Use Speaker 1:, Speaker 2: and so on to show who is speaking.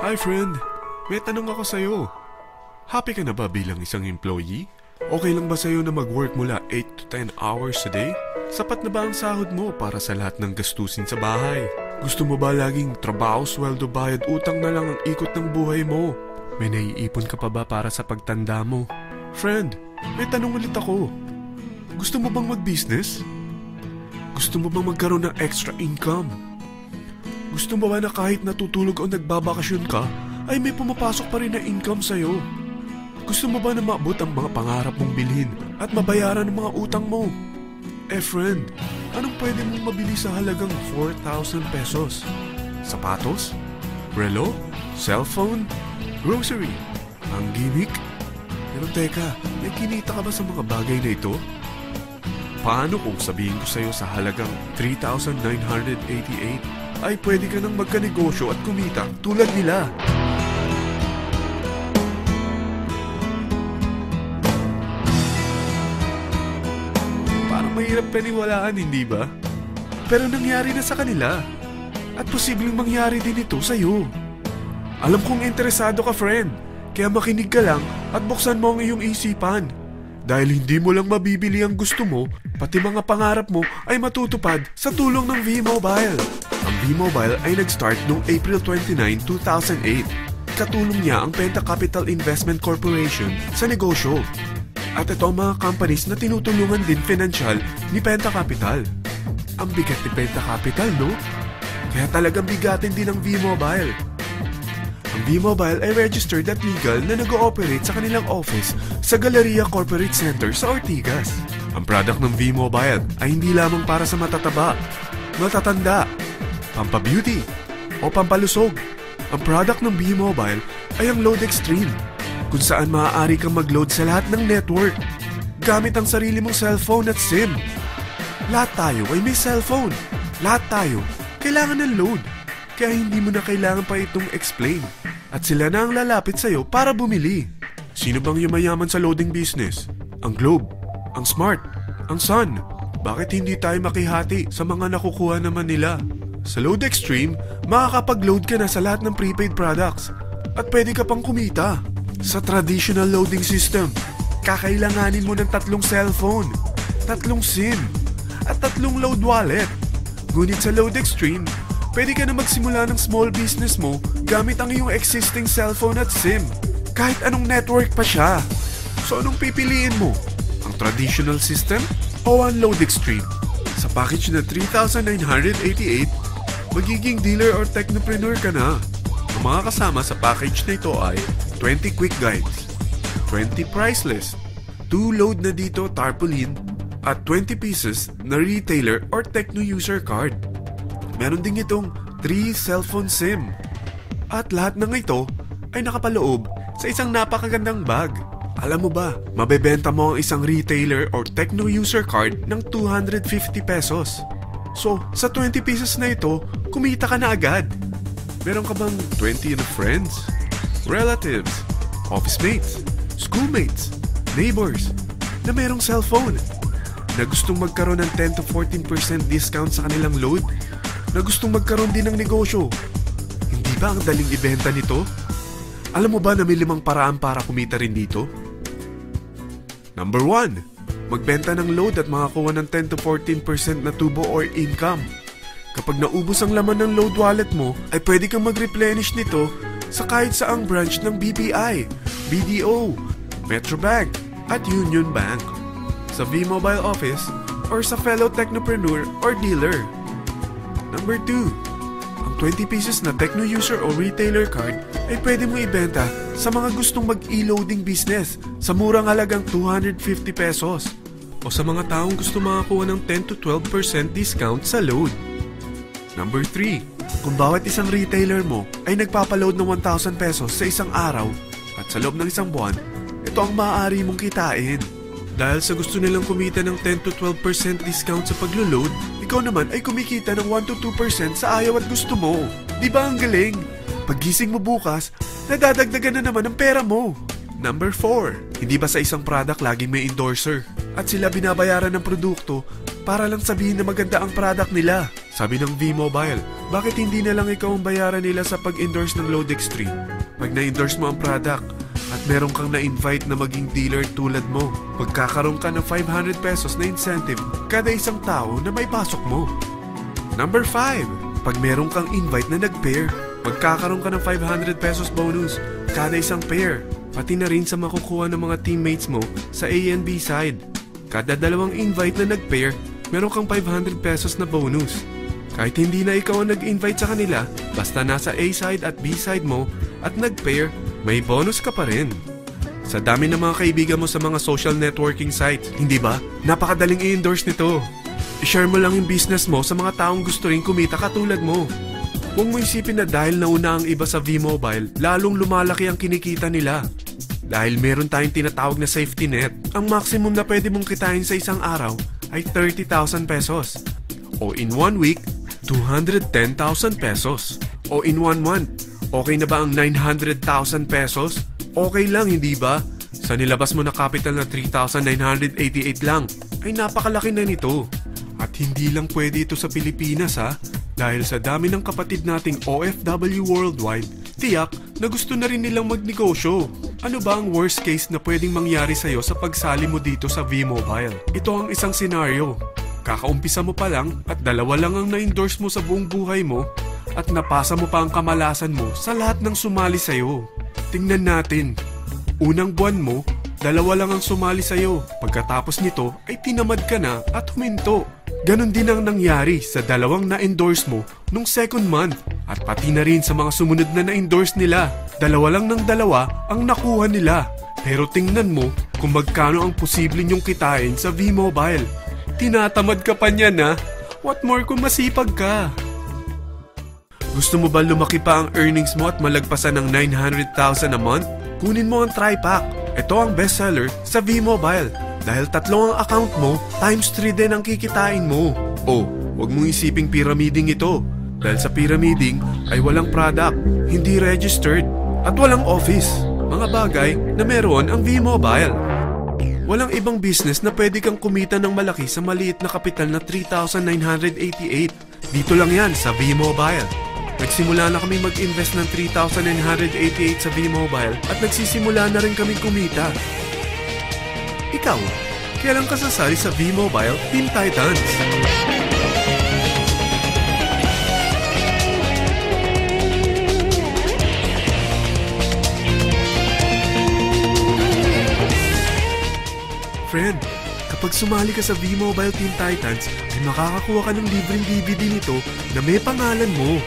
Speaker 1: Hi friend, may tanong ako sa'yo. Happy ka na ba bilang isang employee? Okay lang ba sa'yo na mag-work mula 8 to 10 hours a day? Sapat na ba ang sahod mo para sa lahat ng gastusin sa bahay? Gusto mo ba laging trabaho, sweldo, bayad, utang na lang ang ikot ng buhay mo? May naiipon ka pa ba para sa pagtanda mo? Friend, may tanong ulit ako. Gusto mo bang mag-business? Gusto mo bang magkaroon ng extra income? Gusto mo ba na kahit natutulog o nagbabakasyon ka, ay may pumapasok pa rin na income sa'yo? Gusto mo ba na maabot ang mga pangarap mong bilhin at mabayaran ang mga utang mo? Friend, anong pwede mong mabili sa halagang 4,000 pesos? Sapatos? Relo? Cellphone? Grocery? Ang gimmick? Pero teka, may kinita ka ba sa mga bagay na ito? Paano kung sabihin ko sa'yo sa halagang 3,988 ay pwede ka nang magkanegosyo at kumita tulad nila? Parang mahirap paniwalaan, hindi ba? Pero nangyari na sa kanila. At posibleng mangyari din ito sa'yo. Alam kong interesado ka, friend. Kaya makinig ka lang at buksan mo ang iyong isipan. Dahil hindi mo lang mabibili ang gusto mo, pati mga pangarap mo ay matutupad sa tulong ng V-Mobile. Ang V-Mobile ay nag-start noong April 29, 2008. Katulong niya ang Penta Capital Investment Corporation sa negosyo. At ito ang mga companies na tinutulungan din financial ni Penta Capital. Ang bigat ni Penta Capital, no? Kaya talagang bigatin din ang V-Mobile. Ang V-Mobile ay registered at legal na nag-ooperate sa kanilang office sa Galleria Corporate Center sa Ortigas. Ang product ng V-Mobile ay hindi lamang para sa matataba, matatanda, pampabeauty, o pampalusog. Ang product ng V-Mobile ay ang Load Extreme, kung saan maaari kang mag-load sa lahat ng network gamit ang sarili mong cellphone at SIM. Lahat tayo ay may cellphone. Lahat tayo kailangan ng load. Kaya hindi mo na kailangan pa itong explain. At sila na ang lalapit sa'yo para bumili. Sino bang yumayaman sa loading business? Ang Globe, ang Smart, ang Sun. Bakit hindi tayo makihati sa mga nakukuha naman nila? Sa Load Extreme, makakapag-load ka na sa lahat ng prepaid products. At pwede ka pang kumita. Sa traditional loading system, kakailanganin mo ng 3 cellphone, 3 SIM, at 3 load wallet. Ngunit sa Load Extreme, pwede ka na magsimula ng small business mo gamit ang iyong existing cellphone at SIM. Kahit anong network pa siya. So anong pipiliin mo? Ang traditional system o ang Load Extreme? Sa package na 3,988, magiging dealer or technopreneur ka na. Ang mga kasama sa package na ito ay 20 quick guides, 20 price list, 2 load na dito tarpaulin, at 20 pieces na retailer or techno user card. Meron din itong 3 cellphone SIM. At lahat ng ito ay nakapaloob sa isang napakagandang bag. Alam mo ba, mabebenta mo ang isang retailer or techno user card ng 250 pesos. So, sa 20 pieces na ito, kumita ka na agad. Meron ka bang 20 na friends, relatives, office mates, schoolmates, neighbors na merong cellphone? Na gustong magkaroon ng 10 to 14% discount sa kanilang load? Na gustong magkaroon din ng negosyo? Hindi ba ang daling ibenta nito? Alam mo ba na may 5 paraan para kumita rin dito? Number 1. Magbenta ng load at makakuha ng 10 to 14% na tubo or income. Kapag naubos ang laman ng load wallet mo, ay pwede kang mag-replenish nito sa kahit saang branch ng BPI, BDO, Metrobank, at Union Bank. Sa V-Mobile office or sa fellow technopreneur or dealer. Number 2. Ang 20 pieces na techno user o retailer card ay pwede mo ibenta sa mga gustong mag-e-loading business sa murang halagang 250 pesos o sa mga taong gusto makakuha ng 10 to 12% discount sa load. Number 3. Kung bawat isang retailer mo ay nagpapaload ng 1,000 pesos sa isang araw at sa loob ng isang buwan, ito ang maaari mong kitain. Dahil sa gusto nilang kumita ng 10 to 12% discount sa paglo-load, ikaw naman ay kumikita ng 1 to 2% sa ayaw at gusto mo. Di ba ang galing? Paggising mo bukas, nadadagdagan na naman ang pera mo. Number 4. Hindi ba sa isang product laging may endorser? At sila binabayaran ng produkto para lang sabihin na maganda ang product nila. Sabi ng V-Mobile, bakit hindi na lang ikaw ang bayaran nila sa pag-endorse ng Load Extreme? Pag na-endorse mo ang product at meron kang na-invite na maging dealer tulad mo, magkakaroon ka ng 500 pesos na incentive kada isang tao na may pasok mo. Number 5, pag meron kang invite na nag-pair, magkakaroon ka ng 500 pesos bonus kada isang pair, pati na rin sa makukuha ng mga teammates mo sa A and B side. Kada dalawang invite na nag-pair, meron kang 500 pesos na bonus. Kahit hindi na ikaw ang nag-invite sa kanila, basta nasa A side at B side mo at nag-pair, may bonus ka pa rin. Sa dami ng mga kaibigan mo sa mga social networking sites, hindi ba? Napakadaling i-endorse nito. I-share mo lang yung business mo sa mga taong gusto rin kumita katulad mo. Huwag mo isipin na dahil nauna ang iba sa V-Mobile, lalong lumalaki ang kinikita nila. Dahil meron tayong tinatawag na safety net, ang maximum na pwede mong kitain sa isang araw ay 30,000 pesos. O in 1 week, 210,000 pesos. O in 1 month, okay na ba ang 900,000 pesos? Okay lang, hindi ba? Sa nilabas mo na capital na 3,988 lang, ay napakalaki na nito. At hindi lang pwede ito sa Pilipinas ha, dahil sa dami ng kapatid nating OFW worldwide, tiyak na gusto na rin nilang magnegosyo. Ano ba ang worst case na pwedeng mangyari sa'yo sa pagsali mo dito sa V-Mobile? Ito ang isang senaryo. Kakaumpisa mo pa lang at 2 lang ang na-endorse mo sa buong buhay mo at napasa mo pa ang kamalasan mo sa lahat ng sumali sa'yo. Tingnan natin. Unang buwan mo, 2 lang ang sumali sa'yo. Pagkatapos nito ay tinamad ka na at huminto. Ganon din ang nangyari sa 2 na-endorse mo nung second month at pati na rin sa mga sumunod na na-endorse nila. 2 lang ng 2 ang nakuha nila. Pero tingnan mo kung magkano ang posible nyong kitain sa V-Mobile. Tinatamad ka pa niyan ha? What more kung masipag ka? Gusto mo ba lumaki pa ang earnings mo at malagpasan ng 900,000 a month? Kunin mo ang TriPack. Ito ang bestseller sa V-Mobile. Dahil 3 ang account mo, times 3 din ang kikitain mo. Oh, huwag mong isiping pyramiding ito. Dahil sa pyramiding ay walang product, hindi registered, at walang office. Mga bagay na meron ang V-Mobile. Walang ibang business na pwede kang kumita ng malaki sa maliit na kapital na 3,988. Dito lang yan sa V-Mobile. Nagsimula na kami mag-invest ng 3,988 sa V-Mobile at nagsisimula na rin kami kumita. Ikaw, kailan ka sasali sa V-Mobile Team Titans? Friend, kapag sumali ka sa V-Mobile Team Titans, ay makakakuha ka ng libreng DVD nito na may pangalan mo.